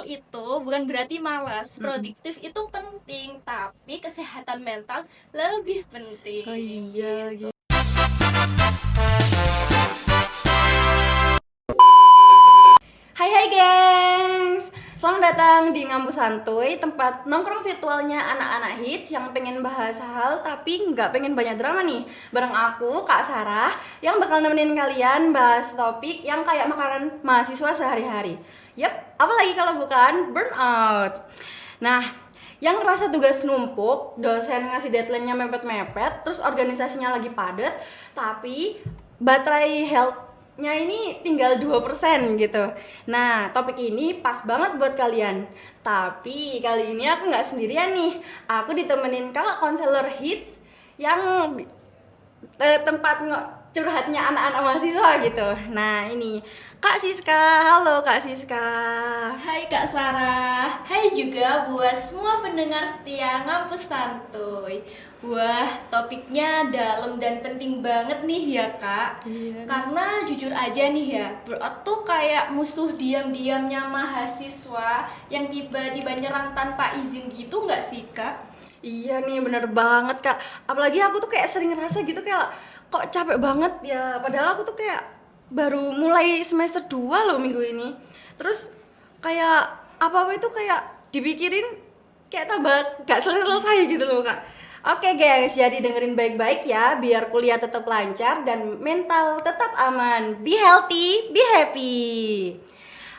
itu bukan berarti malas. Mm-mm. Produktif itu penting, tapi kesehatan mental lebih Oh penting. iya, Gitu. Hai hai gengs, selamat datang di Ngampus Santuy, tempat nongkrong virtualnya anak-anak hits yang pengen bahas hal tapi nggak pengen banyak drama nih. Bareng aku, Kak Sarah, yang bakal nemenin kalian bahas topik yang kayak makanan mahasiswa sehari-hari. Yap, apalagi kalau bukan burnout. Nah, yang ngerasa tugas numpuk, dosen ngasih deadline-nya mepet-mepet, terus organisasinya lagi padat, tapi baterai health-nya ini tinggal 2% gitu. Nah, topik ini pas banget buat kalian. Tapi kali ini aku nggak sendirian nih. Aku ditemenin kakak konselor hits yang tempat curhatnya anak-anak mahasiswa gitu. Nah, ini Kak Siska. Halo Kak Siska. Hai Kak Sarah, hai juga buat semua pendengar setia Ngampus Santuy. Wah, topiknya dalam dan penting banget nih ya Kak. Iya nih. Karena jujur aja nih ya, burnout tuh kayak musuh diam-diamnya mahasiswa yang tiba-tiba nyerang tanpa izin gitu nggak sih Kak? Iya nih, bener banget Kak. Apalagi aku tuh kayak sering ngerasa gitu kayak kok capek banget ya. Padahal aku tuh kayak baru mulai semester 2 loh minggu ini. Terus kayak apa-apa itu kayak dipikirin kayak tambah gak selesai-selesai gitu loh Kak. Oke gengs, jadi dengerin baik-baik ya biar kuliah tetap lancar dan mental tetap aman. Be healthy, be happy.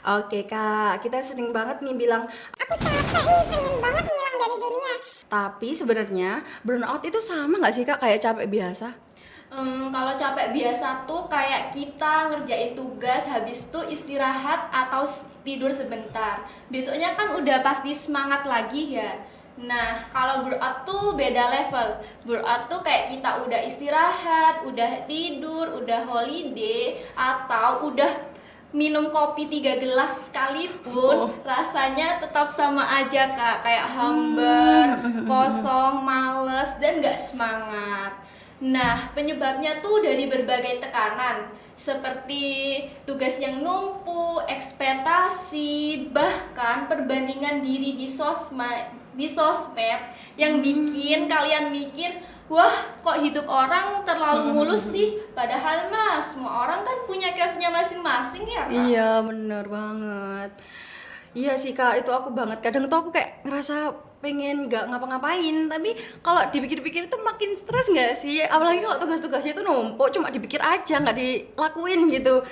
Oke Kak, kita sering banget nih bilang aku capek nih, pengen banget ngilang dari dunia. Tapi sebenarnya burnout itu sama nggak sih Kak kayak capek biasa? Kalau capek biasa tuh kayak kita ngerjain tugas habis tuh istirahat atau tidur sebentar. Besoknya kan udah pasti semangat lagi ya. Nah, kalau burnout tuh beda level. Burnout tuh kayak kita udah istirahat, udah tidur, udah holiday, atau udah minum kopi 3 gelas sekalipun Oh. rasanya tetap sama aja kak, kayak hambar, kosong, males, dan gak semangat. Nah, penyebabnya tuh dari berbagai tekanan, seperti tugas yang numpuk, ekspektasi, bahkan perbandingan diri di sosmed yang bikin kalian mikir, wah kok hidup orang terlalu mulus sih, padahal mah semua orang kan punya case-nya masing-masing ya kak. Iya, bener banget. Iya sih Kak, itu aku banget. Kadang tuh aku kayak ngerasa pengen nggak ngapa-ngapain, tapi kalau dipikir-pikir tuh makin stres nggak sih? Apalagi kalau tugas-tugasnya itu numpuk, cuma dipikir aja, nggak dilakuin gitu.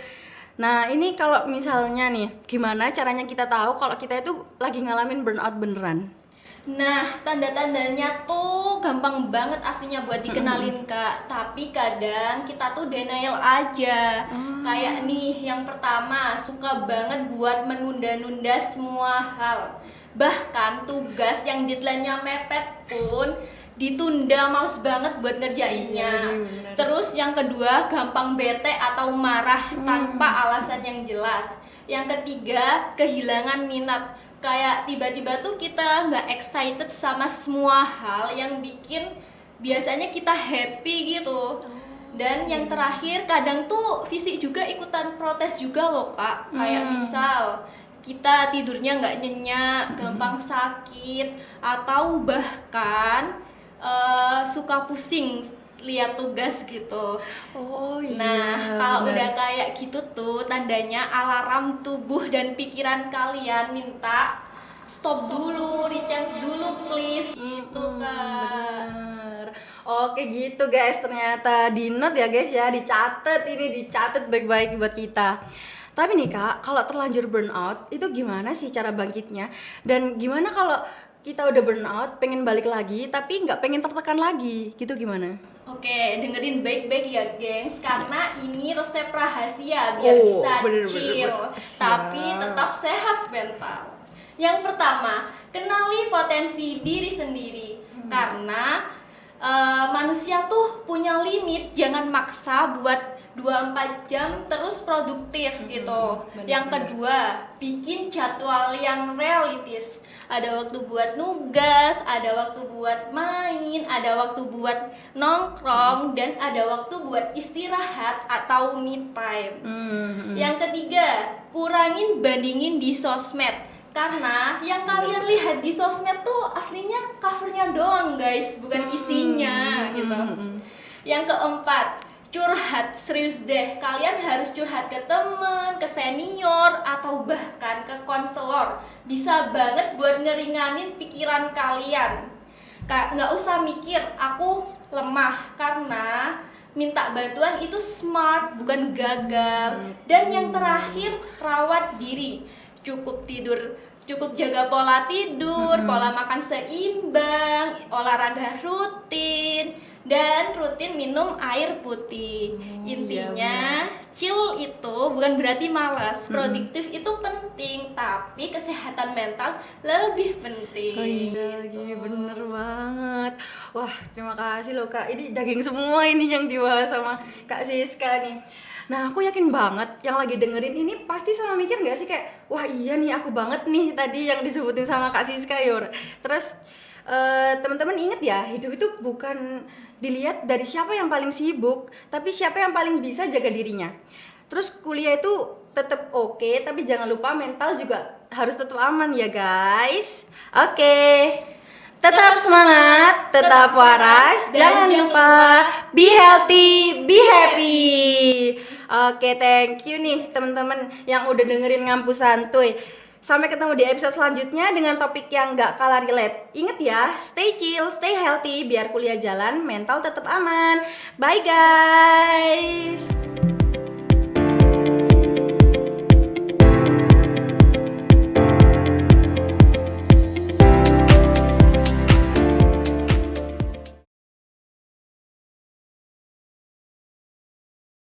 Nah, ini kalau misalnya nih, gimana caranya kita tahu kalau kita itu lagi ngalamin burnout beneran? Nah, tanda-tandanya tuh gampang banget aslinya buat dikenalin kak. Tapi kadang kita tuh denial aja. Kayak nih, yang pertama suka banget buat menunda-nunda semua hal. Bahkan tugas yang deadline-nya mepet pun ditunda, males banget buat Iya ngerjainnya. nih, bener. Terus yang kedua gampang bete atau marah tanpa alasan yang jelas. Yang ketiga kehilangan minat, kayak tiba-tiba tuh kita nggak excited sama semua hal yang bikin biasanya kita happy gitu. Dan yang terakhir kadang tuh fisik juga ikutan protes juga loh kak, kayak misal kita tidurnya nggak nyenyak, gampang sakit, atau bahkan suka pusing lihat tugas gitu. Oh iya, Nah, kalau bener. udah kayak gitu tuh tandanya alarm tubuh dan pikiran kalian minta stop dulu, recharge dulu please gitu kak. Bener. Oke gitu guys, ternyata di note ya guys ya, dicatat ini, dicatat baik-baik buat kita. Tapi nih Kak, kalau terlanjur burnout itu gimana sih cara bangkitnya? Dan gimana kalau kita udah burnout, pengen balik lagi tapi nggak pengen tertekan lagi, gitu gimana? Oke, dengerin baik-baik ya gengs, karena ini resep rahasia biar bisa chill tapi tetap Siap. sehat mental. Yang pertama, kenali potensi diri sendiri. Karena manusia tuh punya limit, jangan maksa buat 24 jam terus produktif gitu. Yang Bener-bener. kedua, bikin jadwal yang realistis. Ada waktu buat nugas, ada waktu buat main, ada waktu buat nongkrong, dan ada waktu buat istirahat atau me time. Yang ketiga, kurangin bandingin di sosmed. Karena yang kalian lihat di sosmed tuh aslinya covernya doang guys, bukan isinya gitu. Yang keempat, curhat. Serius deh, kalian harus curhat ke temen, ke senior, atau bahkan ke konselor. Bisa banget buat ngeringanin pikiran kalian. Nggak usah mikir aku lemah, karena minta bantuan itu smart, bukan gagal. Dan yang terakhir, rawat diri. Cukup tidur, cukup jaga pola tidur, pola makan seimbang, olahraga rutin, dan rutin minum air putih. Intinya, chill itu bukan berarti malas. Produktif itu penting, tapi kesehatan mental lebih penting. Oh iya lagi bener banget. Wah terima kasih loh Kak, ini daging semua ini yang dibahas sama Kak Siska nih. Nah aku yakin banget yang lagi dengerin ini pasti sama mikir gak sih kayak wah iya nih aku banget nih tadi yang disebutin sama Kak Siska Yor. Terus teman-teman inget ya, hidup itu bukan dilihat dari siapa yang paling sibuk, tapi siapa yang paling bisa jaga dirinya. Terus kuliah itu tetap oke, tapi jangan lupa mental juga harus tetap aman ya guys. Oke. Tetap semangat, tetap waras, jangan lupa be healthy, be happy. Oke, thank you nih teman-teman yang udah dengerin Ngampus Santuy. Sampai ketemu di episode selanjutnya dengan topik yang gak kalah relate. Ingat ya, stay chill, stay healthy, biar kuliah jalan, mental tetap aman. Bye guys.